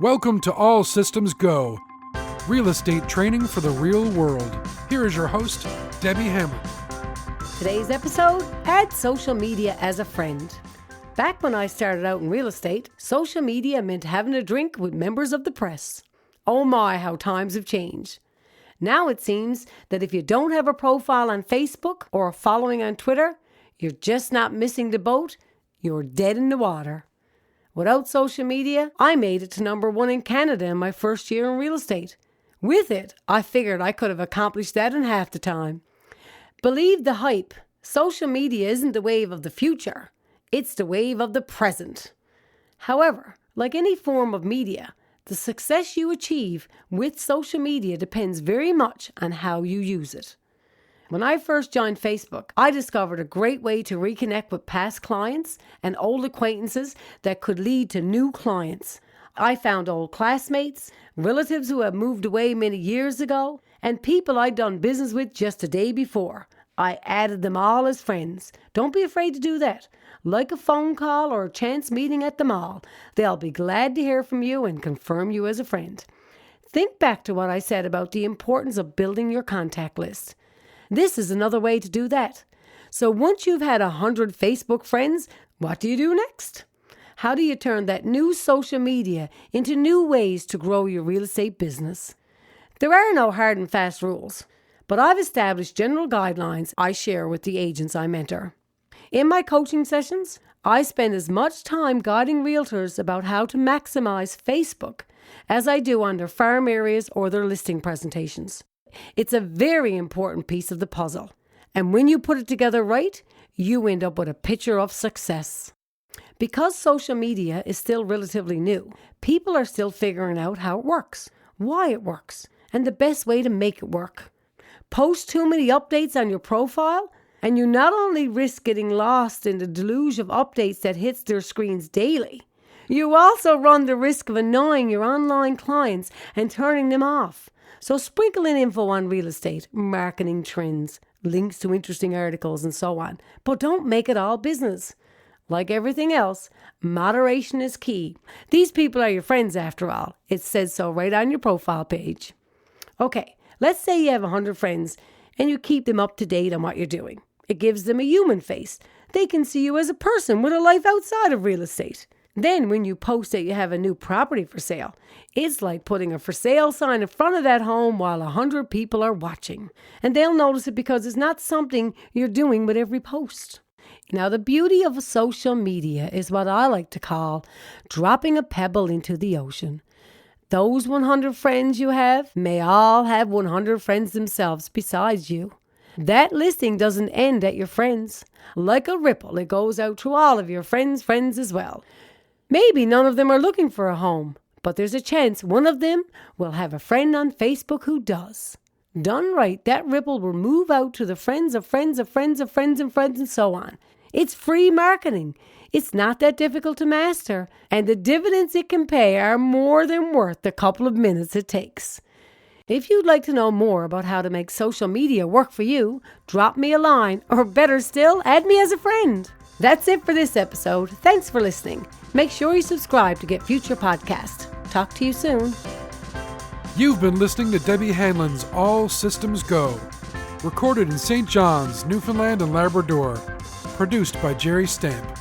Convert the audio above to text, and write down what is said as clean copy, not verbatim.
Welcome to All Systems Go, real estate training for the real world. Here is your host, Debbie Hamlin. Today's episode, add social media as a friend. Back when I started out in real estate, social media meant having a drink with members of the press. Oh my, how times have changed. Now it seems that if you don't have a profile on Facebook or a following on Twitter, you're just not missing the boat, you're dead in the water. Without social media, I made it to number 1 in Canada in my first year in real estate. With it, I figured I could have accomplished that in half the time. Believe the hype. Social media isn't the wave of the future. It's the wave of the present. However, like any form of media, the success you achieve with social media depends very much on how you use it. When I first joined Facebook, I discovered a great way to reconnect with past clients and old acquaintances that could lead to new clients. I found old classmates, relatives who had moved away many years ago, and people I'd done business with just the day before. I added them all as friends. Don't be afraid to do that. Like a phone call or a chance meeting at the mall, they'll be glad to hear from you and confirm you as a friend. Think back to what I said about the importance of building your contact list. This is another way to do that. So once you've had 100 Facebook friends, what do you do next? How do you turn that new social media into new ways to grow your real estate business? There are no hard and fast rules, but I've established general guidelines I share with the agents I mentor. In my coaching sessions, I spend as much time guiding realtors about how to maximize Facebook as I do on their farm areas or their listing presentations. It's a very important piece of the puzzle. And when you put it together right, you end up with a picture of success. Because social media is still relatively new, people are still figuring out how it works, why it works, and the best way to make it work. Post too many updates on your profile, and you not only risk getting lost in the deluge of updates that hits their screens daily, you also run the risk of annoying your online clients and turning them off. So sprinkle in info on real estate, marketing trends, links to interesting articles, and so on. But don't make it all business. Like everything else, moderation is key. These people are your friends after all. It says so right on your profile page. Okay, let's say you have 100 friends and you keep them up to date on what you're doing. It gives them a human face. They can see you as a person with a life outside of real estate. Then when you post that you have a new property for sale, it's like putting a for sale sign in front of that home while 100 people are watching. And they'll notice it because it's not something you're doing with every post. Now, the beauty of social media is what I like to call dropping a pebble into the ocean. Those 100 friends you have may all have 100 friends themselves besides you. That listing doesn't end at your friends. Like a ripple, it goes out to all of your friends' friends as well. Maybe none of them are looking for a home, but there's a chance one of them will have a friend on Facebook who does. Done right, that ripple will move out to the friends of friends of friends of friends and friends and so on. It's free marketing. It's not that difficult to master, and the dividends it can pay are more than worth the couple of minutes it takes. If you'd like to know more about how to make social media work for you, drop me a line, or better still, add me as a friend. That's it for this episode. Thanks for listening. Make sure you subscribe to get future podcasts. Talk to you soon. You've been listening to Debbie Hanlon's All Systems Go, recorded in St. John's, Newfoundland and Labrador, produced by Jerry Stamp.